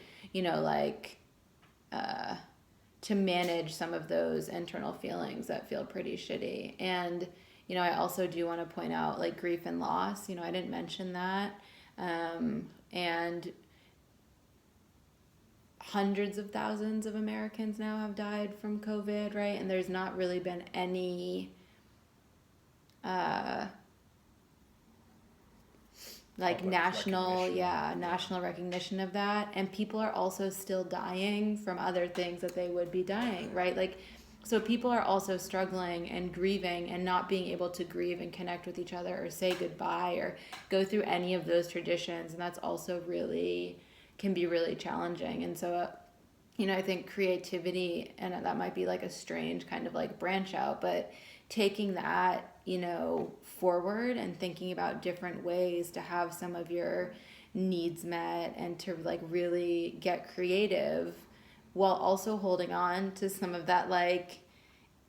to manage some of those internal feelings that feel pretty shitty. And, you know, I also do want to point out like grief and loss. You know, I didn't mention that. And hundreds of thousands of Americans now have died from COVID, right? And there's not really been any like national recognition of that. And people are also still dying from other things that they would be dying, right? Like, so people are also struggling and grieving and not being able to grieve and connect with each other or say goodbye or go through any of those traditions. And that's also really, can be really challenging. And so, you know, I think creativity, and that might be like a strange kind of like branch out, but taking that, you know, forward and thinking about different ways to have some of your needs met and to like really get creative while also holding on to some of that like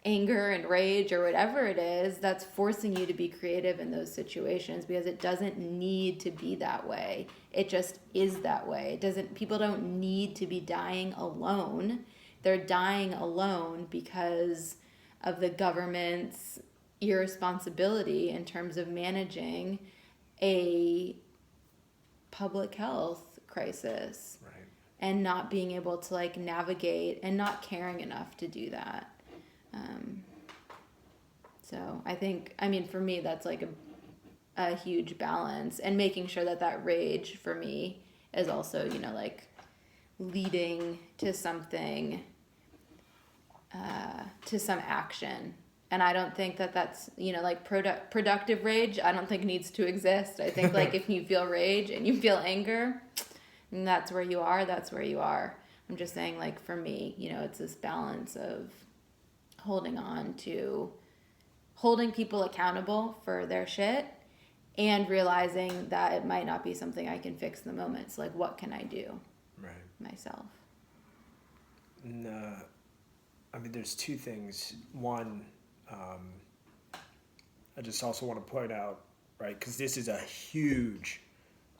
anger and rage or whatever it is that's forcing you to be creative in those situations, because it doesn't need to be that way. It just is that way. People don't need to be dying alone. They're dying alone because of the government's irresponsibility in terms of managing a public health crisis. Right. And not being able to like navigate and not caring enough to do that. So I think, I mean, for me, that's like a huge balance, and making sure that that rage for me is also, you know, like leading to something, to some action. And I don't think that that's, you know, like productive rage, I don't think needs to exist. I think like if you feel rage and you feel anger, and that's where you are, that's where you are. I'm just saying, like, for me, you know, it's this balance of holding on to holding people accountable for their shit and realizing that it might not be something I can fix in the moment. So, like, what can I do myself? No, I mean, there's two things. One, I just also want to point out, right, because this is a huge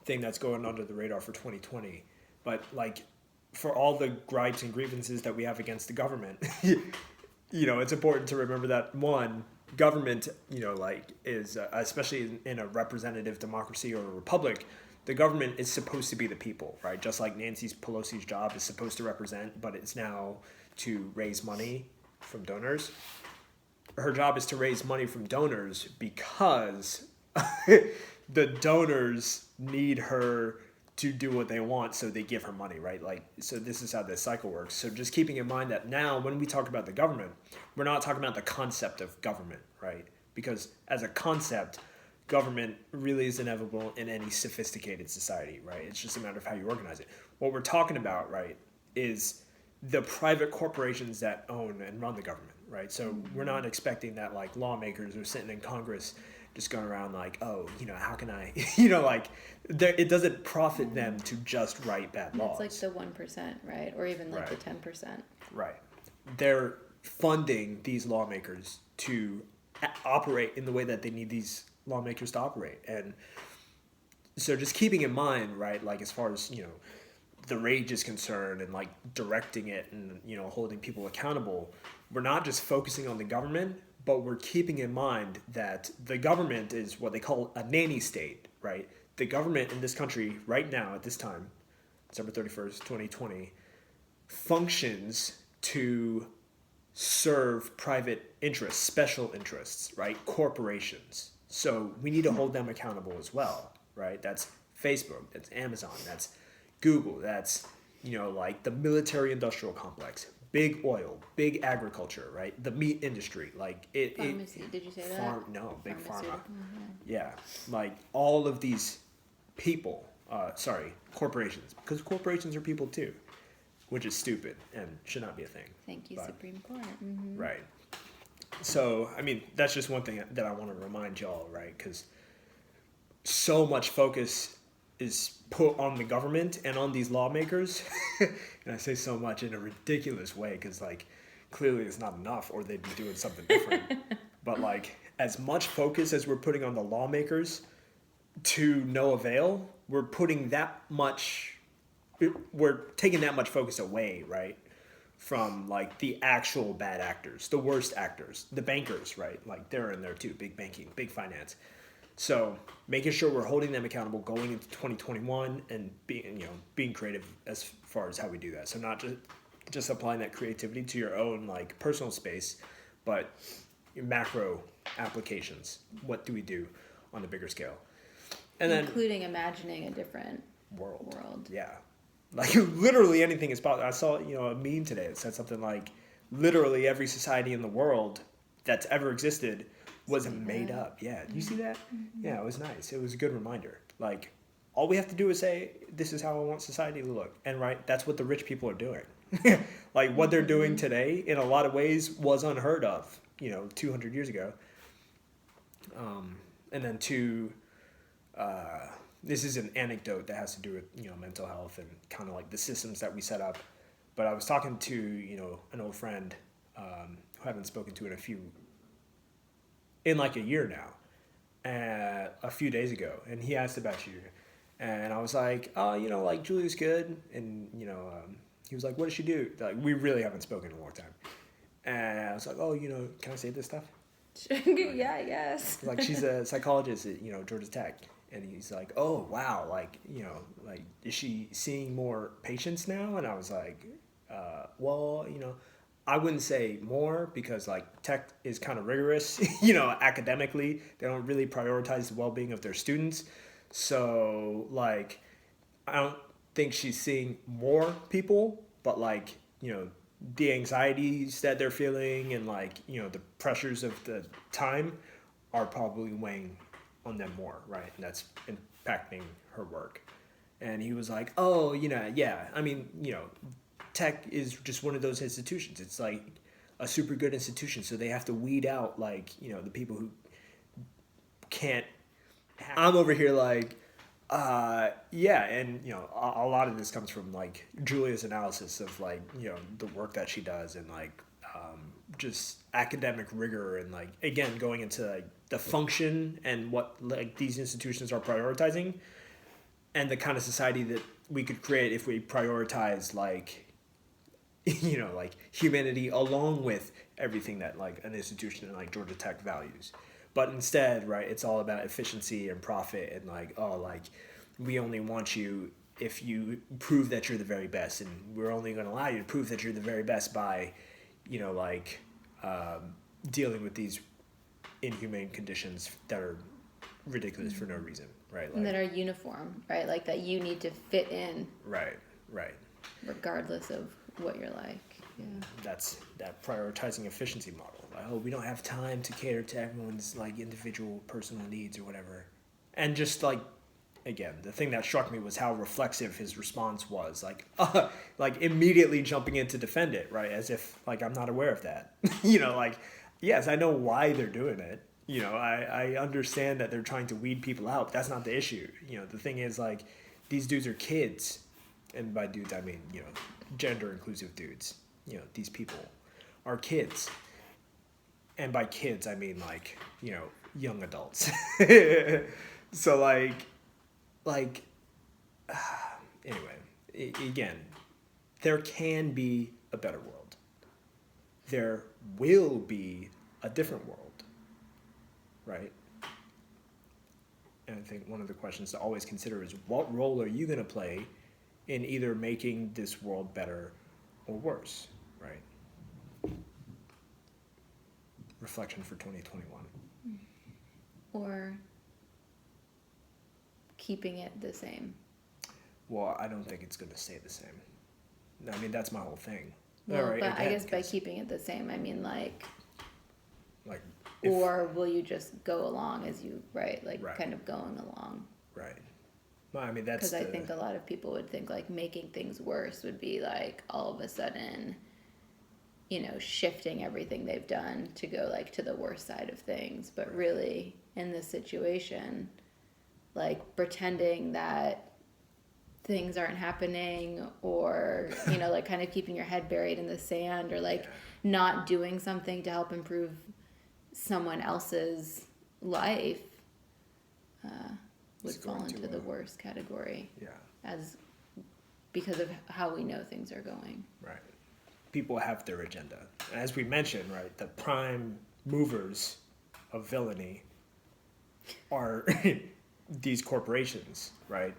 thing that's going under the radar for 2020, but like for all the gripes and grievances that we have against the government, you know, it's important to remember that one, government, you know, like is especially in a representative democracy or a republic, the government is supposed to be the people, right? Just like Nancy Pelosi's job is supposed to represent, but it's now to raise money from donors. Her job is to raise money from donors because the donors need her to do what they want, so they give her money, right? Like, so this is how this cycle works. So just keeping in mind that now when we talk about the government, we're not talking about the concept of government, right? Because as a concept, government really is inevitable in any sophisticated society, right? It's just a matter of how you organize it. What we're talking about, right, is the private corporations that own and run the government, right? So we're not expecting that like lawmakers are sitting in Congress just going around like, oh, you know, how can I, you know, like it doesn't profit them to just write bad laws. It's like the 1%, right? Or even like the 10%. Right. They're funding these lawmakers to operate in the way that they need these lawmakers to operate. And so just keeping in mind, right, like as far as, you know, the rage is concerned and like directing it and, you know, holding people accountable, we're not just focusing on the government, but we're keeping in mind that the government is what they call a nanny state, right? The government in this country right now at this time, December 31st, 2020, functions to serve private interests, special interests, right? Corporations. So we need to hold them accountable as well, right? That's Facebook, that's Amazon, that's Google, that's, you know, like the military industrial complex, big oil, big agriculture, right? The meat industry, like Pharmacy, did you say that? No, big pharma. Yeah, like all of these people, corporations, because corporations are people too, which is stupid and should not be a thing. Thank you, Supreme Court. Mm-hmm. Right. So, I mean, that's just one thing that I want to remind y'all, right? Because so much focus is put on the government and on these lawmakers. And I say so much in a ridiculous way because, like, clearly it's not enough or they'd be doing something different. But, like, as much focus as we're putting on the lawmakers to no avail, we're taking that much focus away, right, from like the actual bad actors, the worst actors, the bankers, right? Like they're in there too, big banking, big finance. So making sure we're holding them accountable going into 2021 and being creative as far as how we do that. So not just applying that creativity to your own like personal space, but your macro applications. What do we do on the bigger scale? And then including imagining a different world. world. Yeah. Like literally anything is possible. I saw, a meme today that said something like literally every society in the world that's ever existed was made up. Yeah. Do you see that? Mm-hmm. Yeah, it was nice. It was a good reminder. Like all we have to do is say, this is how I want society to look. And right, that's what the rich people are doing. Like what they're doing today in a lot of ways was unheard of, 200 years ago. And then this is an anecdote that has to do with mental health and kind of like the systems that we set up. But I was talking to an old friend who I haven't spoken to in like a year now, a few days ago, and he asked about you, and I was like, oh, like Julia's good, and he was like, what does she do? Like we really haven't spoken in a long time, and I was like, oh, can I say this stuff? Yeah, yes. Like she's a psychologist at Georgia Tech. And he's like, oh, wow, like, like, is she seeing more patients now? And I was like, well, I wouldn't say more because, like, tech is kind of rigorous, academically. They don't really prioritize the well-being of their students. So, like, I don't think she's seeing more people, but, like, the anxieties that they're feeling and, like, the pressures of the time are probably weighing on them more, right? And that's impacting her work. And he was like, oh, yeah. I mean, tech is just one of those institutions. It's like a super good institution. So they have to weed out like, the people who can't. I'm over here like, yeah. And, a lot of this comes from like Julia's analysis of like, the work that she does and like, just academic rigor and like again going into like the function and what like these institutions are prioritizing and the kind of society that we could create if we prioritize like like humanity along with everything that like an institution like Georgia Tech values. But instead, right, it's all about efficiency and profit and like, oh, like we only want you if you prove that you're the very best, and we're only going to allow you to prove that you're the very best by like dealing with these inhumane conditions that are ridiculous for no reason, right? Like, and that are uniform, right? Like that you need to fit in. Right. Regardless of what you're like. Yeah. That's that prioritizing efficiency model. Like, oh, we don't have time to cater to everyone's like individual personal needs or whatever. And just like, again, the thing that struck me was how reflexive his response was. Like immediately jumping in to defend it, right? As if like I'm not aware of that. Like, yes, I know why they're doing it. I understand that they're trying to weed people out. But that's not the issue. The thing is like these dudes are kids. And by dudes, I mean, gender inclusive dudes. These people are kids. And by kids, I mean like, young adults. So anyway, again, there can be a better world. There will be a different world, right? And I think one of the questions to always consider is what role are you going to play in either making this world better or worse, right? Reflection for 2021. Or keeping it the same. Well, I don't think it's going to stay the same. I mean, that's my whole thing. Well, right, but I guess by keeping it the same, I mean like if, or will you just go along as you, right, kind of going along. Right. Well, I mean, that's because I think a lot of people would think like making things worse would be like all of a sudden, shifting everything they've done to go like to the worst side of things. But really, in this situation, like pretending that things aren't happening or, like kind of keeping your head buried in the sand or like not doing something to help improve someone else's life would fall into the worst category. Yeah. Because of how we know things are going. Right. people have their agenda. As we mentioned, right, the prime movers of villainy are these corporations, right?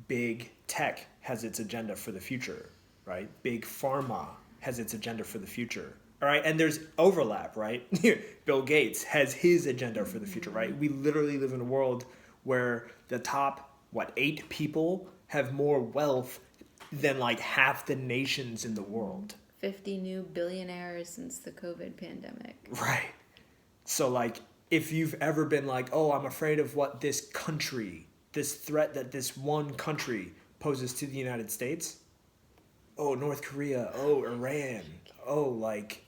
Big tech has its agenda for the future, right? Big pharma has its agenda for the future. All right, and there's overlap, right? Bill Gates has his agenda for the future, right? We literally live in a world where the top, 8 people have more wealth than like half the nations in the world. 50 new billionaires since the COVID pandemic. Right. So like, if you've ever been like, oh, I'm afraid of what this country, this threat that this one country poses to the United States, oh, North Korea, oh, Iran, oh, like,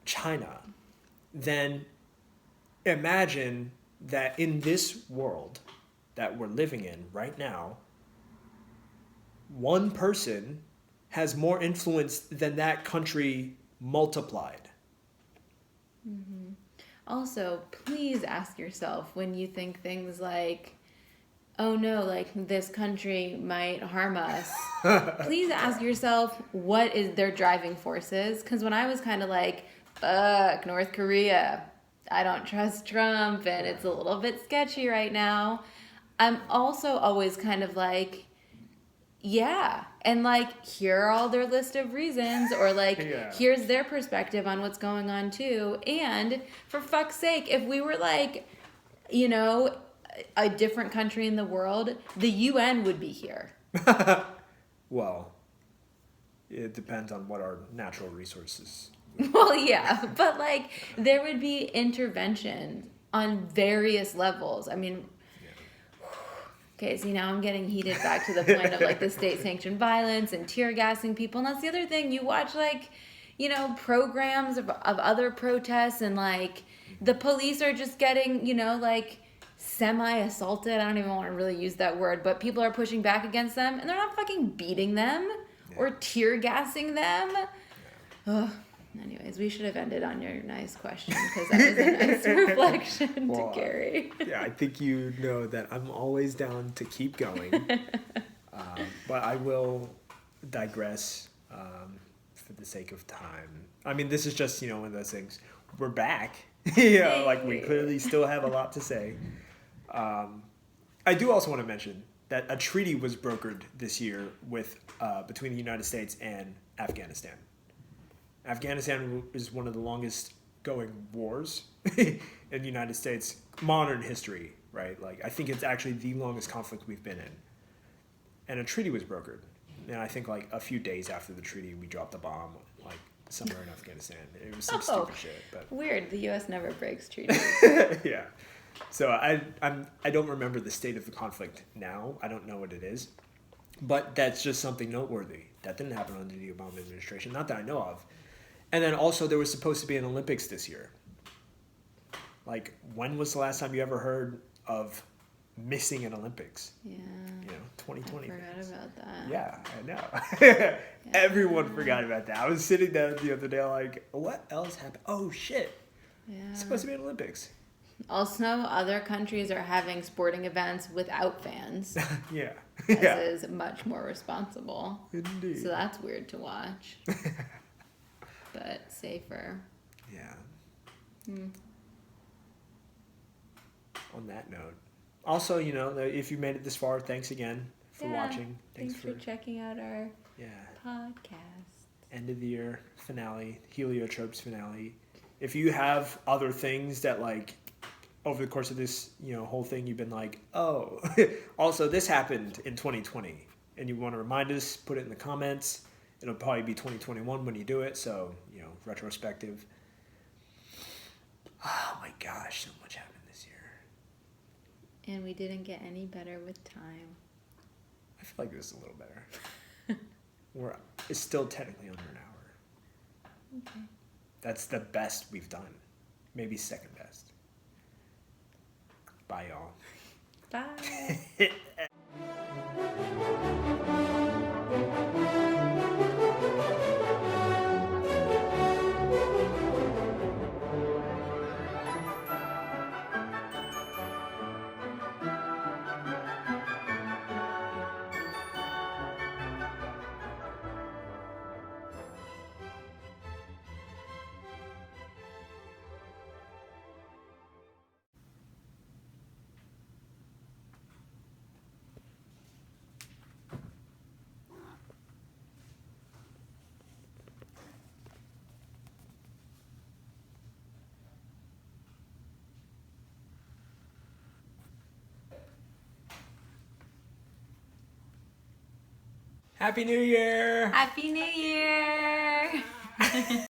China, then imagine that in this world that we're living in right now, one person has more influence than that country multiplied. Mm-hmm. Also, please ask yourself when you think things like, oh no, like this country might harm us. Please ask yourself what is their driving forces. Because when I was kind of like, fuck, North Korea, I don't trust Trump and it's a little bit sketchy right now. I'm also always kind of like, yeah. And like, here are all their list of reasons, or like, here's their perspective on what's going on too. And for fuck's sake, if we were like, a different country in the world, the UN would be here. Well, it depends on what our natural resources. Well, yeah, but like there would be intervention on various levels. I mean, okay, see now I'm getting heated back to the point of like the state-sanctioned violence and tear gassing people. And that's the other thing. You watch like, programs of other protests and like the police are just getting, like semi-assaulted. I don't even want to really use that word, but people are pushing back against them and they're not fucking beating them or tear gassing them. Ugh. Anyways, we should have ended on your nice question because that was a nice reflection to carry. Yeah, I think you know that I'm always down to keep going. But I will digress for the sake of time. I mean, this is just, one of those things. We're back. Like we clearly still have a lot to say. I do also want to mention that a treaty was brokered this year between the United States and Afghanistan. Afghanistan is one of the longest going wars in the United States modern history, right? Like I think it's actually the longest conflict we've been in. And a treaty was brokered. And I think like a few days after the treaty, we dropped a bomb like somewhere in Afghanistan. It was some stupid shit. But weird. The U.S. never breaks treaties. Yeah. So I don't remember the state of the conflict now. I don't know what it is. But that's just something noteworthy. That didn't happen under the Obama administration. Not that I know of. And then also there was supposed to be an Olympics this year. Like, when was the last time you ever heard of missing an Olympics? Yeah. 2020. I forgot about that. Yeah, I know. Everyone forgot about that. I was sitting there the other day like, what else happened? Oh, shit. Yeah. It's supposed to be an Olympics. Also, other countries are having sporting events without fans. Yeah. This is much more responsible. Indeed. So that's weird to watch. But safer. Yeah. Hmm. On that note. Also, if you made it this far, thanks again for watching. Thanks for checking out our podcast. End of the year finale, Heliotropes finale. If you have other things that like over the course of this, whole thing, you've been like, oh, also this happened in 2020, and you want to remind us, put it in the comments. It'll probably be 2021 when you do it, so, retrospective. Oh my gosh, so much happened this year. And we didn't get any better with time. I feel like this is a little better. It's still technically under an hour. Okay. That's the best we've done. Maybe second best. Bye, y'all. Bye. Happy New Year! Happy New Year!